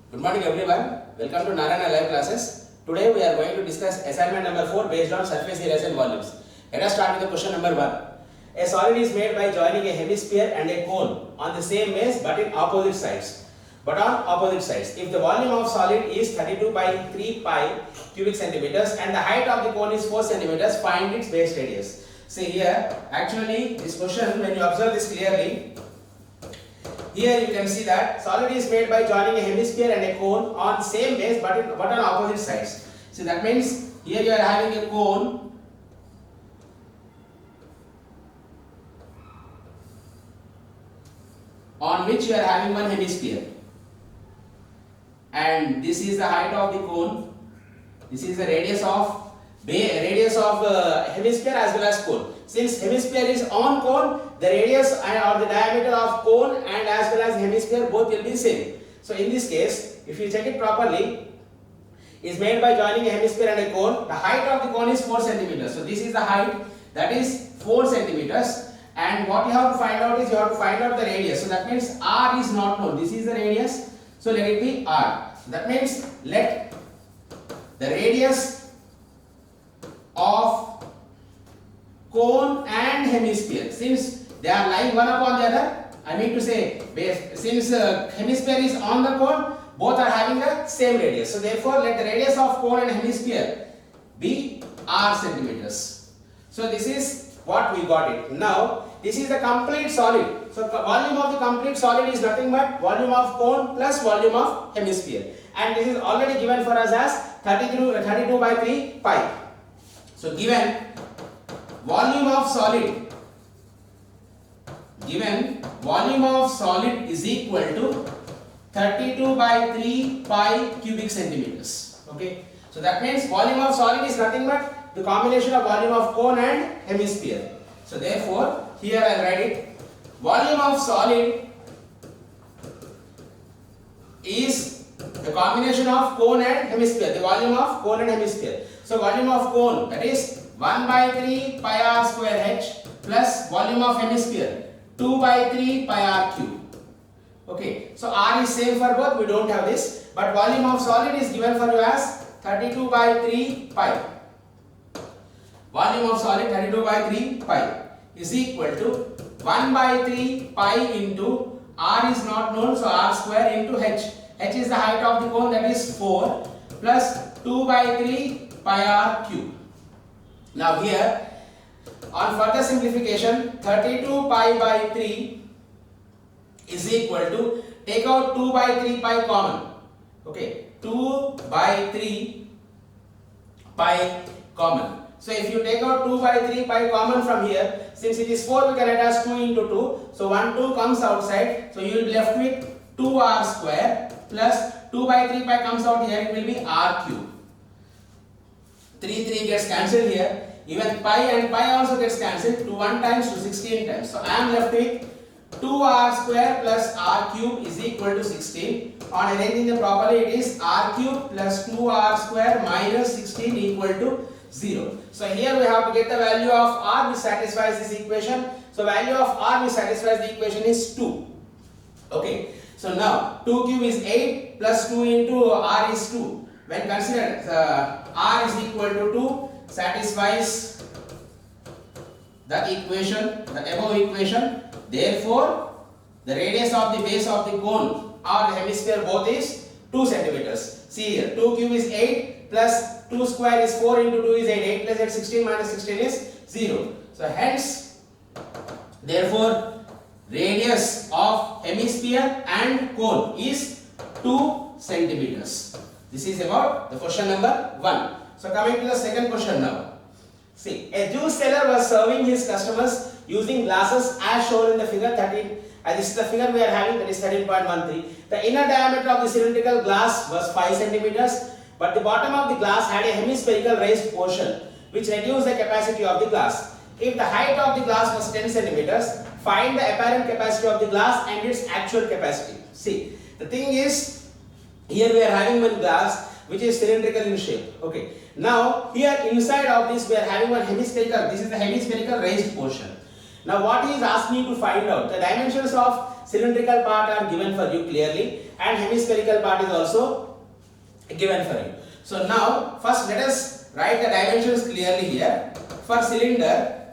Good morning everyone. Welcome to Narayana Live Classes. Today we are going to discuss assignment number 4 based on surface areas and volumes. Let us start with the question number 1. A solid is made by joining a hemisphere and a cone on the same base but in opposite sides. If the volume of solid is 32 by 3 pi cubic centimeters and the height of the cone is 4 centimeters, find its base radius. See here, actually this question, when you observe this clearly, here you can see that solid is made by joining a hemisphere and a cone on same base but on opposite sides. So that means here you are having a cone on which you are having one hemisphere, and this is the height of the cone. This is the radius of hemisphere as well as cone. Since hemisphere is on cone, the radius or the diameter of cone and as well as hemisphere both will be same. So in this case, if you check it properly, is made by joining a hemisphere and a cone. The height of the cone is 4 centimeters. So this is the height, that is 4 centimeters. And what you have to find out is you have to find out the radius. So that means R is not known. This is the radius. So let it be R. That means let the radius of cone and hemisphere, since they are lying one upon the other, I mean to say, since hemisphere is on the cone, both are having the same radius. So therefore, let the radius of cone and hemisphere be R centimeters. So this is what we got it. Now, this is the complete solid. So volume of the complete solid is nothing but volume of cone plus volume of hemisphere. And this is already given for us as 32 by 3 pi. So given volume of solid is equal to 32 by 3 pi cubic centimeters. Okay. So that means volume of solid is nothing but the combination of volume of cone and hemisphere. So therefore, here I will write it. Volume of solid is the combination of cone and hemisphere. The volume of cone and hemisphere. So volume of cone, that is 1 by 3 pi r square h plus volume of hemisphere 2 by 3 pi r cube. Okay, so r is same for both, we don't have this, but volume of solid is given for you as 32 by 3 pi. Volume of solid 32 by 3 pi is equal to 1 by 3 pi into r is not known, so r square into h. H is the height of the cone, that is 4 plus 2 by 3 pi r cube. Now here, on further simplification, 32 pi by 3 is equal to, take out 2 by 3 pi common. Okay, 2 by 3 pi common. So if you take out 2 by 3 pi common from here, since it is 4, we can write as 2 into 2. So 1 2 comes outside. So you will be left with 2r square plus 2 by 3 pi comes out here, it will be r cube. 3 gets cancelled here. Even pi and pi also gets cancelled. To 1 times to 16 times. So I am left with 2r square plus r cube is equal to 16. On arranging them properly, it is r cube plus 2r square minus 16 equal to 0. So here we have to get the value of r which satisfies this equation. So value of r which satisfies the equation is 2. Okay. So now 2 cube is 8 plus 2 into r is 2. When considered r is equal to 2 satisfies the equation, the above equation. Therefore, the radius of the base of the cone or the hemisphere both is 2 centimeters. See here, 2 cube is 8 plus 2 square is 4 into 2 is 8. 8 plus 8, 16 minus 16 is 0. So hence, therefore, radius of hemisphere and cone is 2 centimeters. This is about the question number 1. So coming to the second question now. See, a juice seller was serving his customers using glasses as shown in the figure 13. This is the figure we are having, that is 13.13. The inner diameter of the cylindrical glass was 5 centimeters, but the bottom of the glass had a hemispherical raised portion which reduced the capacity of the glass. If the height of the glass was 10 centimeters, find the apparent capacity of the glass and its actual capacity. See, the thing is, here we are having one glass which is cylindrical in shape. Okay. Now, here inside of this we are having one hemispherical. This is the hemispherical raised portion. Now what he is asking me to find out, the dimensions of cylindrical part are given for you clearly, and hemispherical part is also given for you. So now first let us write the dimensions clearly here. For cylinder,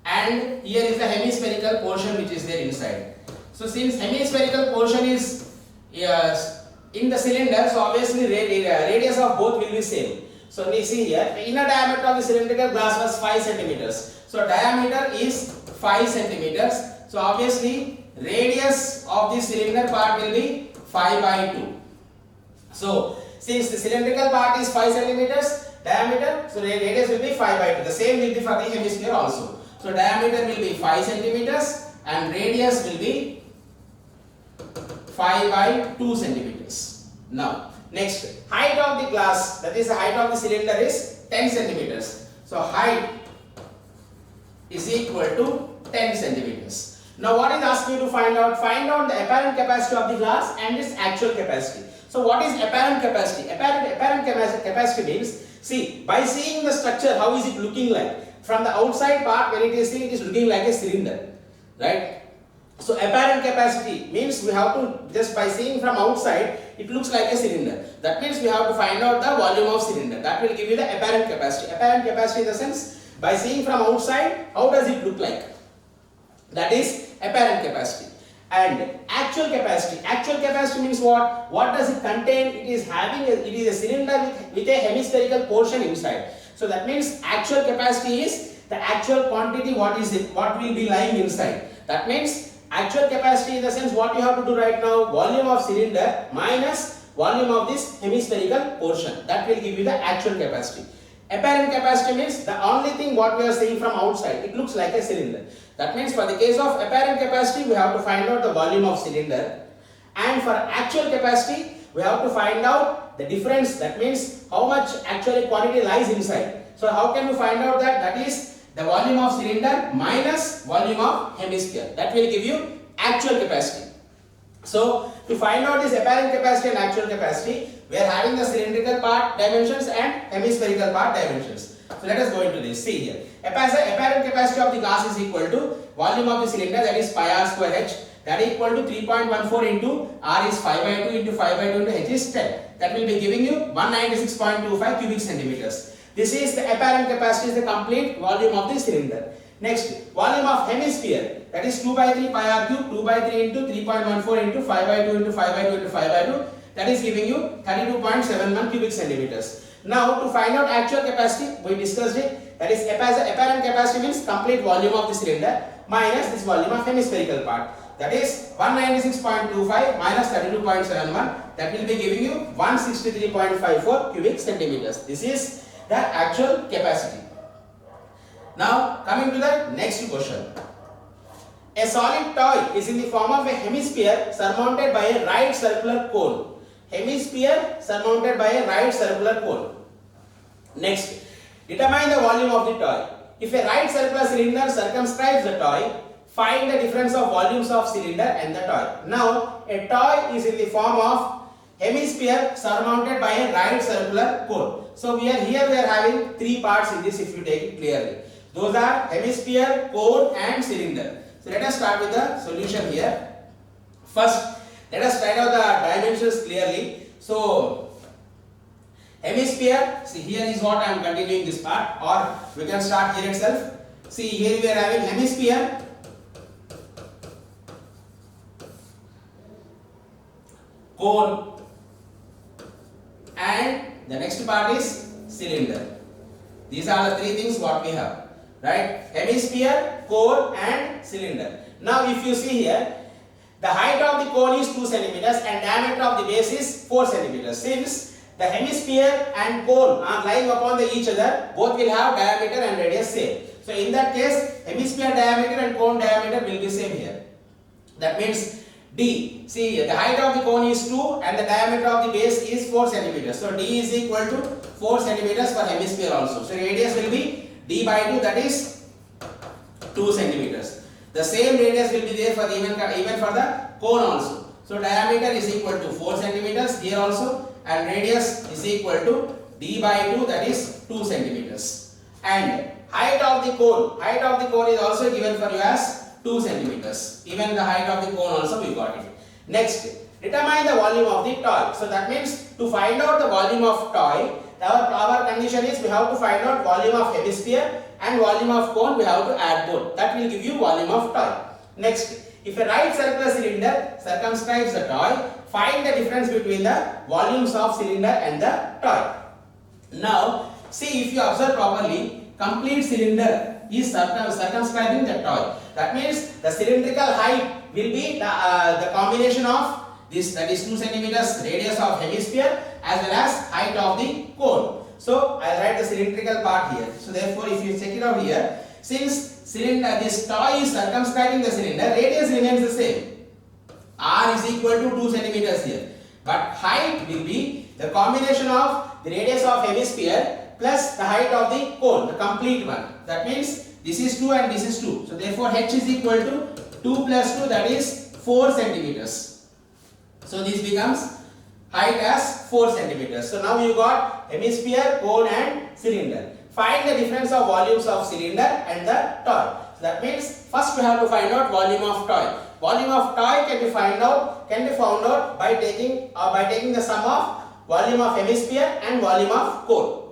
and here is the hemispherical portion which is there inside. So since hemispherical portion is in the cylinder, so obviously radius of both will be same. So we see here the inner diameter of the cylindrical glass was 5 centimeters. So diameter is 5 centimeters. So obviously radius of the cylinder part will be 5 by 2. So since the cylindrical part is 5 centimeters diameter, so radius will be 5 by 2. The same will be for the hemisphere also. So diameter will be 5 centimeters and radius will be 5 by 2 centimeters. Now next, height of the glass, that is the height of the cylinder is 10 centimeters. So height is equal to 10 centimeters. Now what is asked me to find out? Find out the apparent capacity of the glass and its actual capacity. So what is apparent capacity? Apparent capacity means, see, by seeing the structure, how is it looking like? From the outside part, when it is seen, it is looking like a cylinder, right? So apparent capacity means we have to, just by seeing from outside, it looks like a cylinder. That means we have to find out the volume of cylinder. That will give you the apparent capacity. Apparent capacity in the sense, by seeing from outside, how does it look like? That is apparent capacity. And actual capacity. Actual capacity means what? What does it contain? It is a cylinder with a hemispherical portion inside. So that means actual capacity is the actual quantity, what will be lying inside. That means actual capacity in the sense, what you have to do right now, volume of cylinder minus volume of this hemispherical portion. That will give you the actual capacity. Apparent capacity means the only thing what we are seeing from outside, it looks like a cylinder. That means for the case of apparent capacity, we have to find out the volume of cylinder, and for actual capacity, we have to find out the difference. That means how much actually quantity lies inside. So how can we find out that? That is the volume of cylinder minus volume of hemisphere. That will give you actual capacity. So to find out this apparent capacity and actual capacity, we are having the cylindrical part dimensions and hemispherical part dimensions. So let us go into this. See here, apparent capacity of the glass is equal to volume of the cylinder, that is pi r square h, that is equal to 3.14 into r is 5 by 2 into 5 by 2 into h is 10. That will be giving you 196.25 cubic centimeters. This is the apparent capacity, is the complete volume of the cylinder. Next, volume of hemisphere, that is 2 by 3 pi r cube, 2 by 3 into 3.14 into 5 by 2 into 5 by 2 into 5 by 2, that is giving you 32.71 cubic centimeters. Now to find out actual capacity, we discussed it, that is apparent capacity means complete volume of the cylinder minus this volume of hemispherical part, that is 196.25 minus 32.71, that will be giving you 163.54 cubic centimeters. This is the actual capacity. Now coming to the next question. A solid toy is in the form of a hemisphere surmounted by a right circular cone. Hemisphere surmounted by a right circular cone. Next, determine the volume of the toy. If a right circular cylinder circumscribes the toy, find the difference of volumes of cylinder and the toy. Now, a toy is in the form of hemisphere surmounted by a right circular cone. So we are having three parts in this if you take it clearly. Those are hemisphere, cone and cylinder. So let us start with the solution here. First, let us write out the dimensions clearly. So hemisphere, see here is what I am continuing this part, or we can start here itself. See here we are having hemisphere, cone, and the next part is cylinder. These are the three things what we have, right? Hemisphere, cone and cylinder. Now if you see here, the height of the cone is 2 centimeters and diameter of the base is 4 centimeters. Since the hemisphere and cone are lying upon each other, both will have diameter and radius same. So in that case, hemisphere diameter and cone diameter will be same here. That means D. See, the height of the cone is 2 and the diameter of the base is 4 centimeters. So D is equal to 4 centimeters for hemisphere also. So radius will be D by 2, that is 2 centimeters. The same radius will be there for the even for the cone also. So diameter is equal to 4 centimeters here also, and radius is equal to D by 2, that is 2 centimeters. And height of the cone is also given for you as 2 centimeters. Even the height of the cone also we got it. Next, determine the volume of the toy. So that means to find out the volume of toy, our condition is we have to find out volume of hemisphere and volume of cone, we have to add both. That will give you volume of toy. Next, if a right circular cylinder circumscribes the toy, find the difference between the volumes of cylinder and the toy. Now, see, if you observe properly, complete cylinder is circumscribing the toy. That means the cylindrical height will be the combination of this, that is 2 centimeters radius of hemisphere as well as height of the cone. So I will write the cylindrical part here. So therefore, if you check it out here, since this toy is circumscribing the cylinder, radius remains the same. R is equal to 2 centimeters here. But height will be the combination of the radius of hemisphere plus the height of the cone, the complete one. That means this is 2 and this is 2. So therefore h is equal to 2 plus 2, that is 4 centimeters. So this becomes height as 4 centimeters. So now you got hemisphere, cone and cylinder. Find the difference of volumes of cylinder and the toy. So that means first we have to find out volume of toy. Volume of toy can be found out by taking the sum of volume of hemisphere and volume of cone.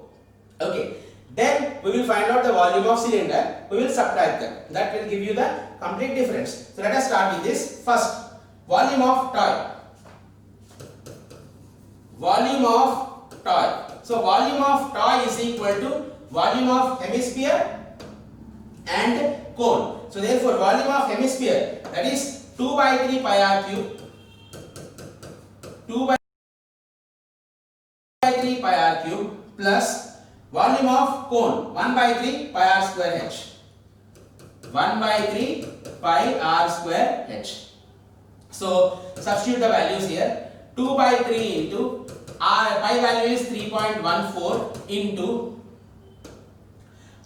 Okay. Then we will find out the volume of cylinder. We will subtract them. That will give you the complete difference. So let us start with this. First, volume of toy. Volume of toy. So volume of toy is equal to volume of hemisphere and cone. So therefore volume of hemisphere, that is 2 by 3 pi r cube, 2 by 3 pi r cube plus volume of cone 1 by 3 pi r square h, 1 by 3 pi r square h. So substitute the values here. 2 by 3 into r, pi value is 3.14 into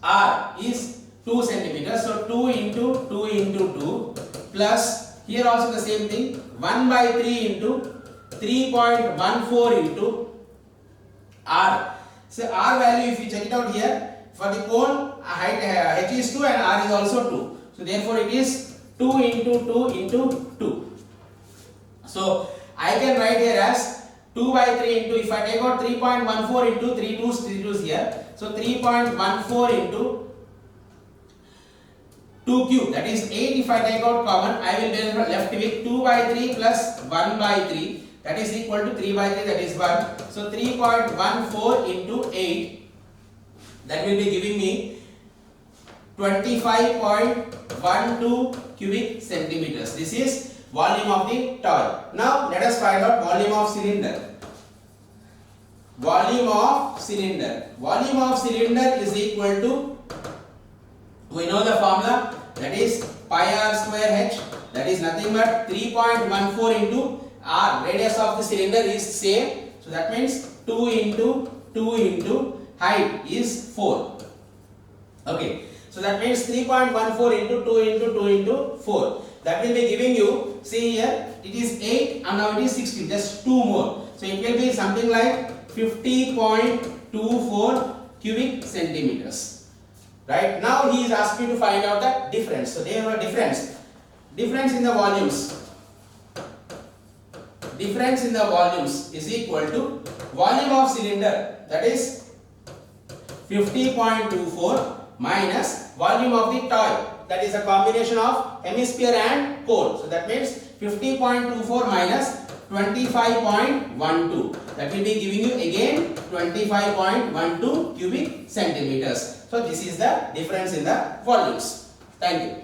r is 2 centimeters. So 2 into 2 into 2 plus here also the same thing, 1 by 3 into 3.14 into r. So r value, if you check it out here, for the cone height h is 2 and r is also 2. So therefore it is 2 into 2 into 2. So I can write here as 2 by 3 into, if I take out 3.14 into 3 2's here, so 3.14 into 2 cube, that is 8. If I take out common, I will be left with 2 by 3 plus 1 by 3, that is equal to 3 by 3, that is 1. So 3.14 into 8, that will be giving me 25.12 cubic centimeters. This is volume of the toy. Now let us find out volume of cylinder. Volume of cylinder. Volume of cylinder is equal to, we know the formula, that is pi r square h, that is nothing but 3.14 into r. Radius of the cylinder is same. So that means 2 into 2 into height is 4. Okay. So that means 3.14 into 2 into 2 into 4. That will be giving you, see here, it is 8 and now it is 60, just 2 more. So it will be something like 50.24 cubic centimeters. Right? Now he is asking to find out the difference. So they have a difference. Difference in the volumes. Difference in the volumes is equal to volume of cylinder, that is 50.24 minus volume of the toy, that is a combination of hemisphere and cone. So that means 50.24 minus 25.12. That will be giving you again 25.12 cubic centimeters. So this is the difference in the volumes. Thank you.